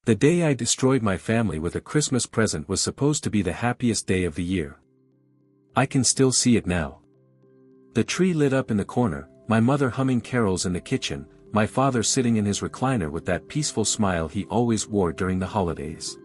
The day I destroyed my family with a Christmas present was supposed to be the happiest day of the year. I can still see it now. The tree lit up in the corner, my mother humming carols in the kitchen, my father sitting in his recliner with that peaceful smile he always wore during the holidays.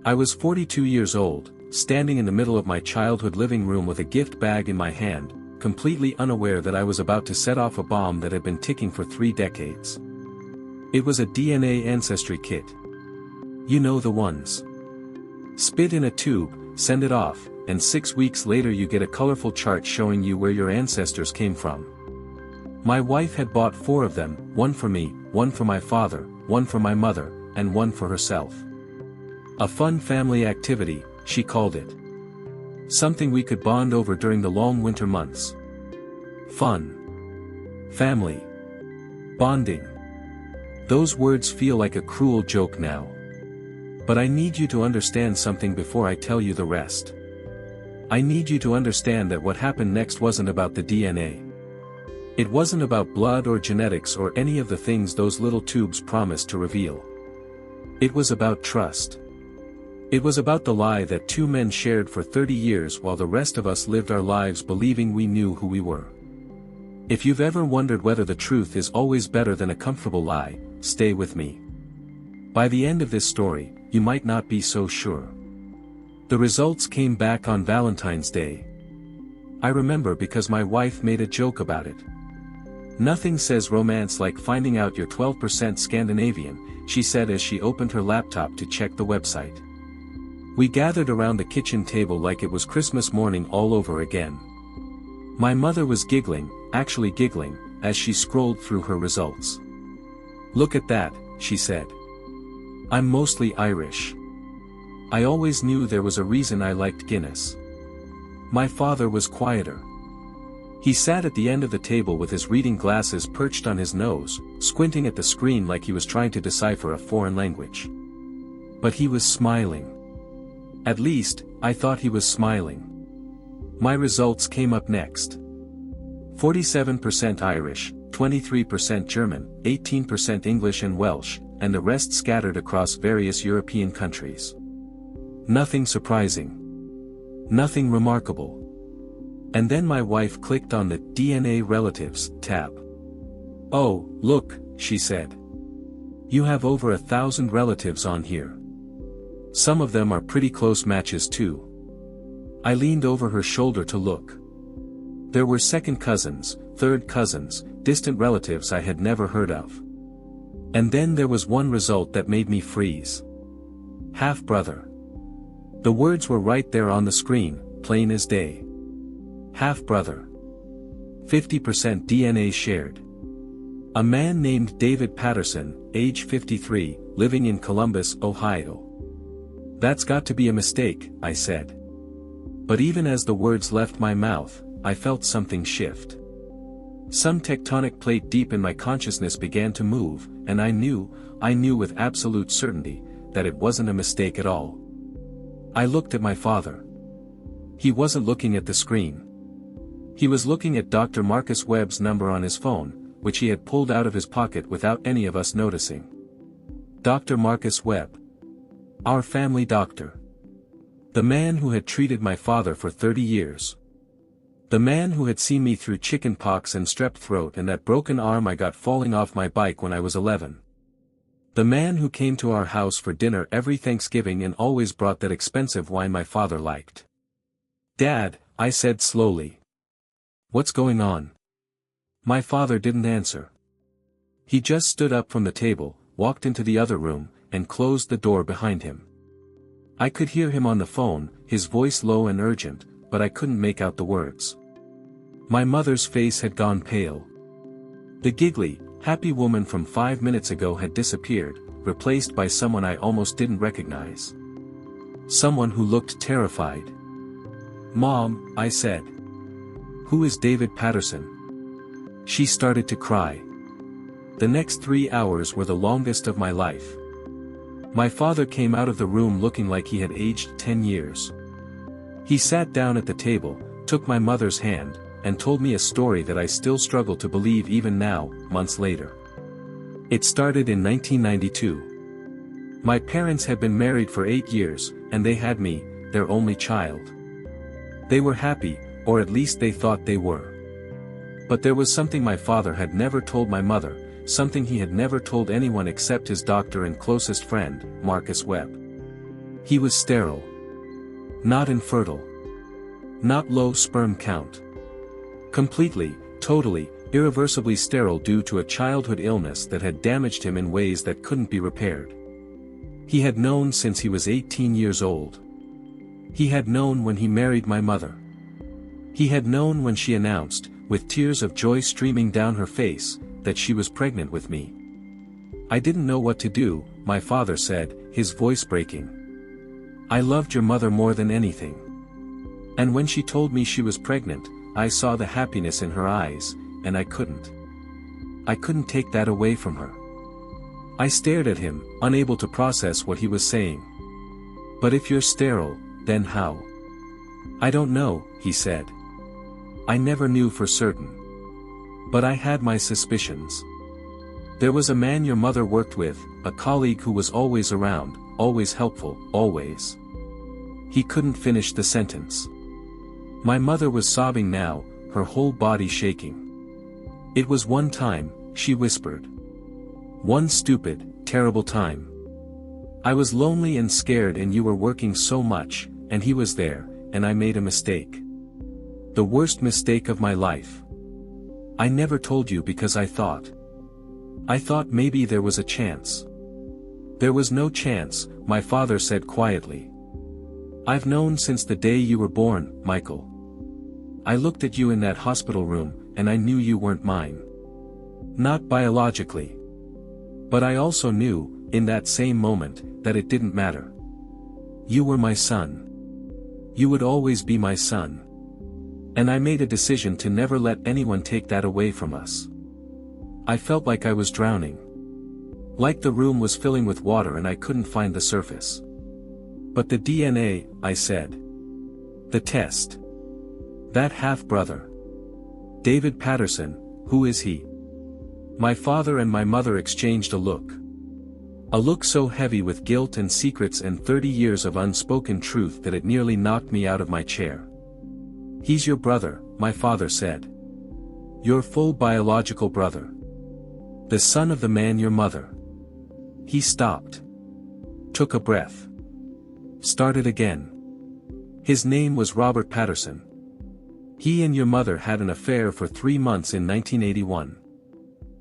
I was 42 years old, standing in the middle of my childhood living room with a gift bag in my hand, completely unaware that I was about to set off a bomb that had been ticking for 3 decades. It was a DNA ancestry kit. You know the ones. Spit in a tube, send it off, and 6 weeks later you get a colorful chart showing you where your ancestors came from. My wife had bought 4 of them, one for me, one for my father, one for my mother, and one for herself. A fun family activity, she called it. Something we could bond over during the long winter months. Fun. Family. Bonding. Those words feel like a cruel joke now. But I need you to understand something before I tell you the rest. I need you to understand that what happened next wasn't about the DNA. It wasn't about blood or genetics or any of the things those little tubes promised to reveal. It was about trust. It was about the lie that 2 men shared for 30 years while the rest of us lived our lives believing we knew who we were. If you've ever wondered whether the truth is always better than a comfortable lie, stay with me. By the end of this story, you might not be so sure. The results came back on Valentine's Day. I remember because my wife made a joke about it. Nothing says romance like finding out you're 12% Scandinavian, she said as she opened her laptop to check the website. We gathered around the kitchen table like it was Christmas morning all over again. My mother was giggling, actually giggling, as she scrolled through her results. Look at that, she said. I'm mostly Irish. I always knew there was a reason I liked Guinness. My father was quieter. He sat at the end of the table with his reading glasses perched on his nose, squinting at the screen like he was trying to decipher a foreign language. But he was smiling. At least, I thought he was smiling. My results came up next. 47% Irish, 23% German, 18% English and Welsh, and the rest scattered across various European countries. Nothing surprising. Nothing remarkable. And then my wife clicked on the DNA Relatives tab. Oh, look, she said. You have over 1,000 relatives on here. Some of them are pretty close matches too. I leaned over her shoulder to look. There were second cousins, third cousins, distant relatives I had never heard of. And then there was one result that made me freeze. Half-brother. The words were right there on the screen, plain as day. Half-brother. 50% DNA shared. A man named David Patterson, age 53, living in Columbus, Ohio. That's got to be a mistake, I said. But even as the words left my mouth, I felt something shift. Some tectonic plate deep in my consciousness began to move, and I knew with absolute certainty, that it wasn't a mistake at all. I looked at my father. He wasn't looking at the screen. He was looking at Dr. Marcus Webb's number on his phone, which he had pulled out of his pocket without any of us noticing. Dr. Marcus Webb. Our family doctor. The man who had treated my father for 30 years. The man who had seen me through chicken pox and strep throat and that broken arm I got falling off my bike when I was 11. The man who came to our house for dinner every Thanksgiving and always brought that expensive wine my father liked. Dad, I said slowly. What's going on? My father didn't answer. He just stood up from the table, walked into the other room, and closed the door behind him. I could hear him on the phone, his voice low and urgent, but I couldn't make out the words. My mother's face had gone pale. The giggly, happy woman from 5 minutes ago had disappeared, replaced by someone I almost didn't recognize. Someone who looked terrified. Mom, I said. Who is David Patterson? She started to cry. The next 3 hours were the longest of my life. My father came out of the room looking like he had aged 10 years. He sat down at the table, took my mother's hand, and told me a story that I still struggle to believe even now, months later. It started in 1992. My parents had been married for 8 years, and they had me, their only child. They were happy, or at least they thought they were. But there was something my father had never told my mother, something he had never told anyone except his doctor and closest friend, Marcus Webb. He was sterile. Not infertile. Not low sperm count. Completely, totally, irreversibly sterile due to a childhood illness that had damaged him in ways that couldn't be repaired. He had known since he was 18 years old. He had known when he married my mother. He had known when she announced, with tears of joy streaming down her face, that she was pregnant with me. I didn't know what to do, my father said, his voice breaking. I loved your mother more than anything. And when she told me she was pregnant, I saw the happiness in her eyes, and I couldn't take that away from her. I stared at him, unable to process what he was saying. But if you're sterile, then how? I don't know, he said. I never knew for certain. But I had my suspicions. There was a man your mother worked with, a colleague who was always around, always helpful, always. He couldn't finish the sentence. My mother was sobbing now, her whole body shaking. It was one time, she whispered. One stupid, terrible time. I was lonely and scared and you were working so much, and he was there, and I made a mistake. The worst mistake of my life. I never told you because I thought maybe there was a chance. There was no chance, my father said quietly. I've known since the day you were born, Michael. I looked at you in that hospital room, and I knew you weren't mine. Not biologically. But I also knew, in that same moment, that it didn't matter. You were my son. You would always be my son. And I made a decision to never let anyone take that away from us. I felt like I was drowning. Like the room was filling with water and I couldn't find the surface. But the DNA, I said. The test. That half-brother. David Patterson, who is he? My father and my mother exchanged a look. A look so heavy with guilt and secrets and 30 years of unspoken truth that it nearly knocked me out of my chair. He's your brother, my father said. Your full biological brother. The son of the man your mother. He stopped. Took a breath. Started again. His name was Robert Patterson. He and your mother had an affair for 3 months in 1981.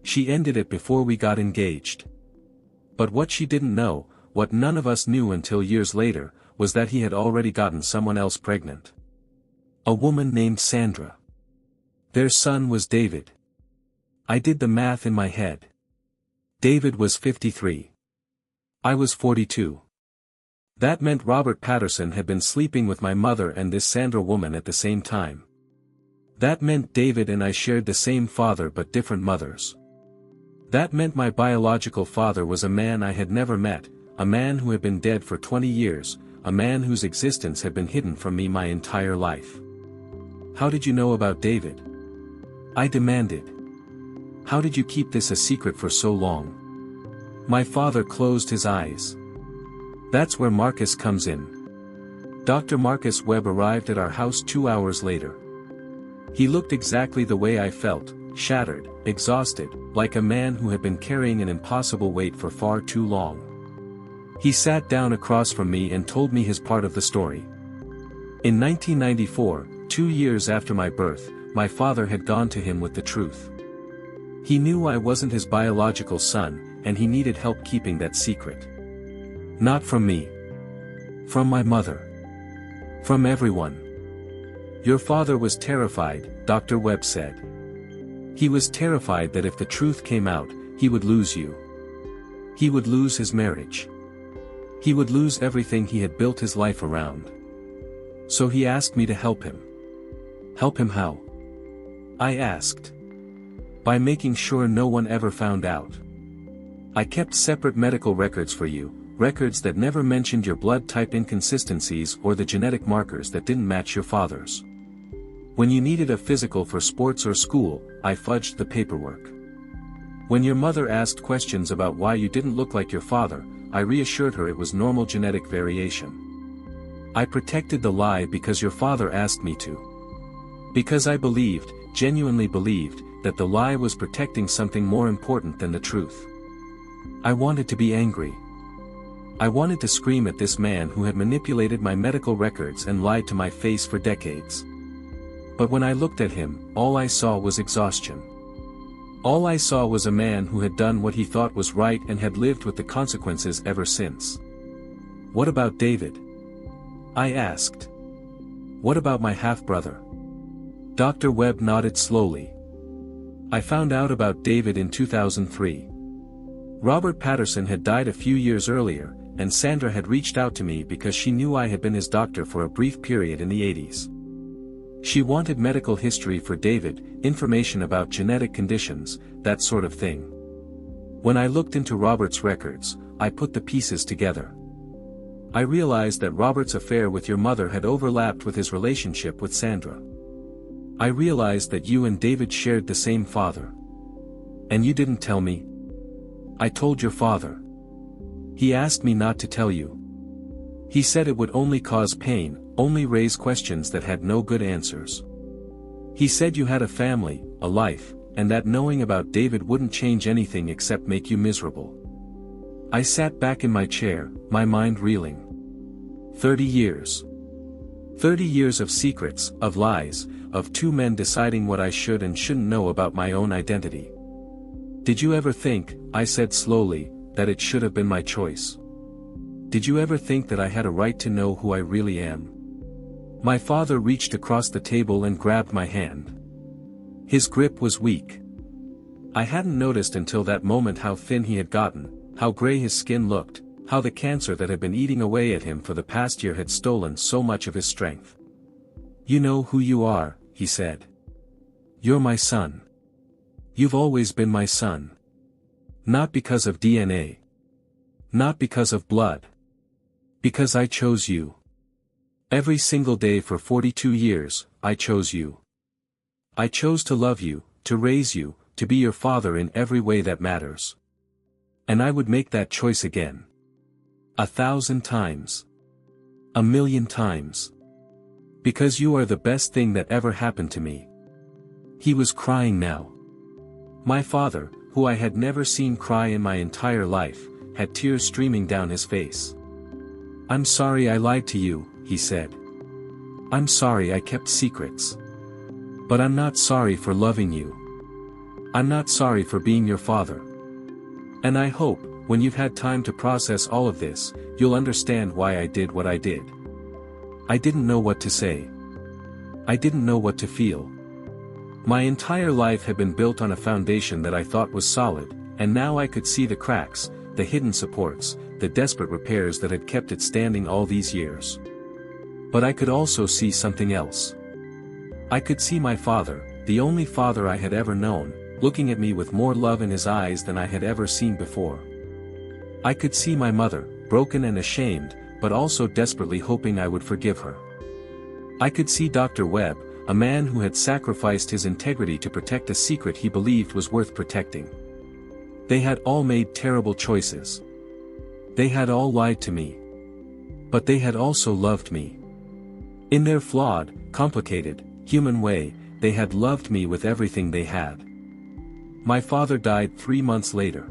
She ended it before we got engaged. But what she didn't know, what none of us knew until years later, was that he had already gotten someone else pregnant. A woman named Sandra. Their son was David. I did the math in my head. David was 53. I was 42. That meant Robert Patterson had been sleeping with my mother and this Sandra woman at the same time. That meant David and I shared the same father but different mothers. That meant my biological father was a man I had never met, a man who had been dead for 20 years, a man whose existence had been hidden from me my entire life. How did you know about David? I demanded. How did you keep this a secret for so long? My father closed his eyes. That's where Marcus comes in. Dr. Marcus Webb arrived at our house 2 hours later. He looked exactly the way I felt, shattered, exhausted, like a man who had been carrying an impossible weight for far too long. He sat down across from me and told me his part of the story. In 1994, 2 years after my birth, my father had gone to him with the truth. He knew I wasn't his biological son, and he needed help keeping that secret. Not from me. From my mother. From everyone. Your father was terrified, Dr. Webb said. He was terrified that if the truth came out, he would lose you. He would lose his marriage. He would lose everything he had built his life around. So he asked me to help him. Help him how? I asked. By making sure no one ever found out. I kept separate medical records for you, records that never mentioned your blood type inconsistencies or the genetic markers that didn't match your father's. When you needed a physical for sports or school, I fudged the paperwork. When your mother asked questions about why you didn't look like your father, I reassured her it was normal genetic variation. I protected the lie because your father asked me to. Because I believed, genuinely believed, that the lie was protecting something more important than the truth. I wanted to be angry. I wanted to scream at this man who had manipulated my medical records and lied to my face for decades. But when I looked at him, all I saw was exhaustion. All I saw was a man who had done what he thought was right and had lived with the consequences ever since. What about David? I asked. What about my half-brother? Dr. Webb nodded slowly. I found out about David in 2003. Robert Patterson had died a few years earlier, and Sandra had reached out to me because she knew I had been his doctor for a brief period in the 80s. She wanted medical history for David, information about genetic conditions, that sort of thing. When I looked into Robert's records, I put the pieces together. I realized that Robert's affair with your mother had overlapped with his relationship with Sandra. I realized that you and David shared the same father. And you didn't tell me. I told your father. He asked me not to tell you. He said it would only cause pain, only raise questions that had no good answers. He said you had a family, a life, and that knowing about David wouldn't change anything except make you miserable. I sat back in my chair, my mind reeling. 30 years. 30 years of secrets, of lies, of two men deciding what I should and shouldn't know about my own identity. Did you ever think, I said slowly, that it should have been my choice? Did you ever think that I had a right to know who I really am? My father reached across the table and grabbed my hand. His grip was weak. I hadn't noticed until that moment how thin he had gotten, how gray his skin looked, how the cancer that had been eating away at him for the past year had stolen so much of his strength. You know who you are, he said. You're my son. You've always been my son. Not because of DNA. Not because of blood. Because I chose you. Every single day for 42 years, I chose you. I chose to love you, to raise you, to be your father in every way that matters. And I would make that choice again. 1,000 times. 1,000,000 times. Because you are the best thing that ever happened to me. He was crying now. My father, who I had never seen cry in my entire life, had tears streaming down his face. I'm sorry I lied to you, he said. I'm sorry I kept secrets. But I'm not sorry for loving you. I'm not sorry for being your father. And I hope, when you've had time to process all of this, you'll understand why I did what I did. I didn't know what to say. I didn't know what to feel. My entire life had been built on a foundation that I thought was solid, and now I could see the cracks, the hidden supports, the desperate repairs that had kept it standing all these years. But I could also see something else. I could see my father, the only father I had ever known, looking at me with more love in his eyes than I had ever seen before. I could see my mother, broken and ashamed, but also desperately hoping I would forgive her. I could see Dr. Webb, a man who had sacrificed his integrity to protect a secret he believed was worth protecting. They had all made terrible choices. They had all lied to me. But they had also loved me. In their flawed, complicated, human way, they had loved me with everything they had. My father died 3 months later.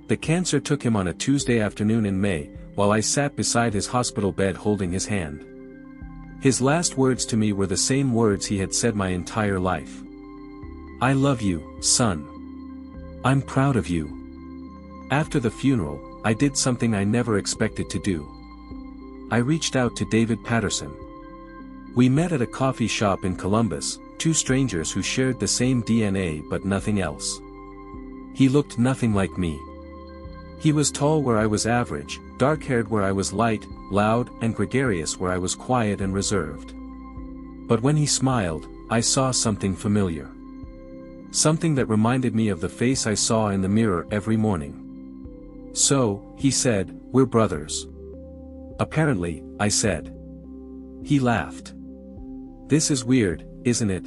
The cancer took him on a Tuesday afternoon in May, while I sat beside his hospital bed holding his hand. His last words to me were the same words he had said my entire life. I love you, son. I'm proud of you. After the funeral, I did something I never expected to do. I reached out to David Patterson. We met at a coffee shop in Columbus, two strangers who shared the same DNA but nothing else. He looked nothing like me. He was tall where I was average, dark-haired where I was light, loud and gregarious where I was quiet and reserved. But when he smiled, I saw something familiar. Something that reminded me of the face I saw in the mirror every morning. So, he said, we're brothers. Apparently, I said. He laughed. This is weird, isn't it?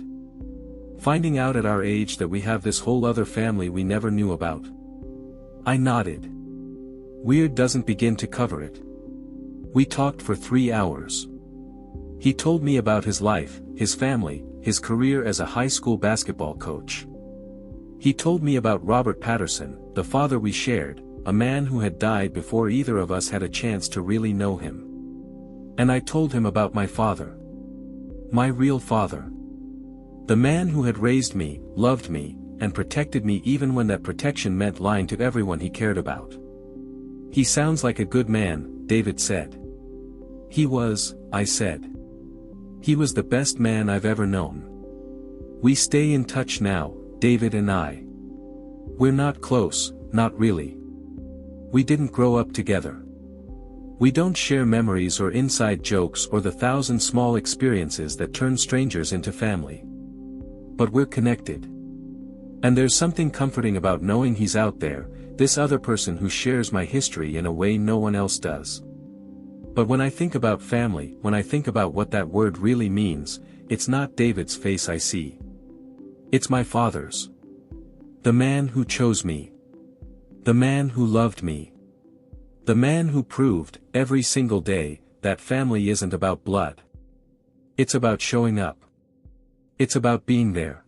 Finding out at our age that we have this whole other family we never knew about. I nodded. Weird doesn't begin to cover it. We talked for 3 hours. He told me about his life, his family, his career as a high school basketball coach. He told me about Robert Patterson, the father we shared, a man who had died before either of us had a chance to really know him. And I told him about my father. My real father. The man who had raised me, loved me, and protected me even when that protection meant lying to everyone he cared about. He sounds like a good man, David said. He was, I said. He was the best man I've ever known. We stay in touch now, David and I. We're not close, not really. We didn't grow up together. We don't share memories or inside jokes or the 1,000 small experiences that turn strangers into family. But we're connected. And there's something comforting about knowing he's out there, this other person who shares my history in a way no one else does. But when I think about family, when I think about what that word really means, it's not David's face I see. It's my father's. The man who chose me. The man who loved me. The man who proved, every single day, that family isn't about blood. It's about showing up. It's about being there.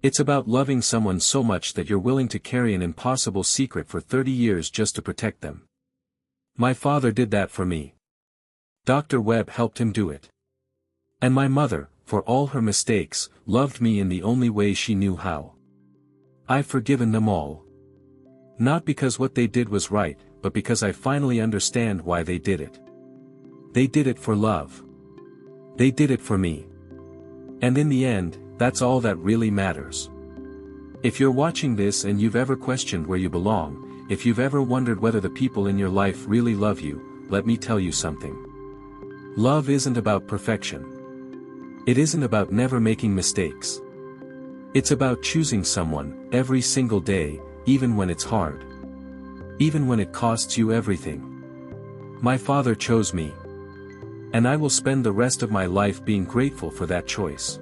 It's about loving someone so much that you're willing to carry an impossible secret for 30 years just to protect them. My father did that for me. Dr. Webb helped him do it. And my mother, for all her mistakes, loved me in the only way she knew how. I've forgiven them all. Not because what they did was right, but because I finally understand why they did it. They did it for love. They did it for me. And in the end, that's all that really matters. If you're watching this and you've ever questioned where you belong, if you've ever wondered whether the people in your life really love you, let me tell you something. Love isn't about perfection. It isn't about never making mistakes. It's about choosing someone, every single day, even when it's hard. Even when it costs you everything. My father chose me. And I will spend the rest of my life being grateful for that choice.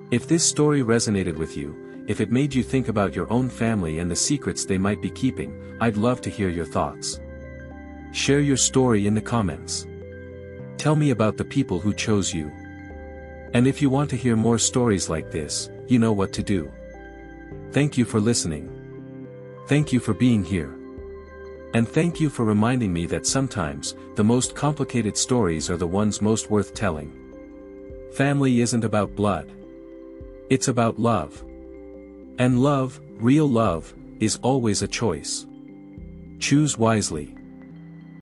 If this story resonated with you, if it made you think about your own family and the secrets they might be keeping, I'd love to hear your thoughts. Share your story in the comments. Tell me about the people who chose you. And if you want to hear more stories like this, you know what to do. Thank you for listening. Thank you for being here. And thank you for reminding me that sometimes, the most complicated stories are the ones most worth telling. Family isn't about blood. It's about love. And love, real love, is always a choice. Choose wisely.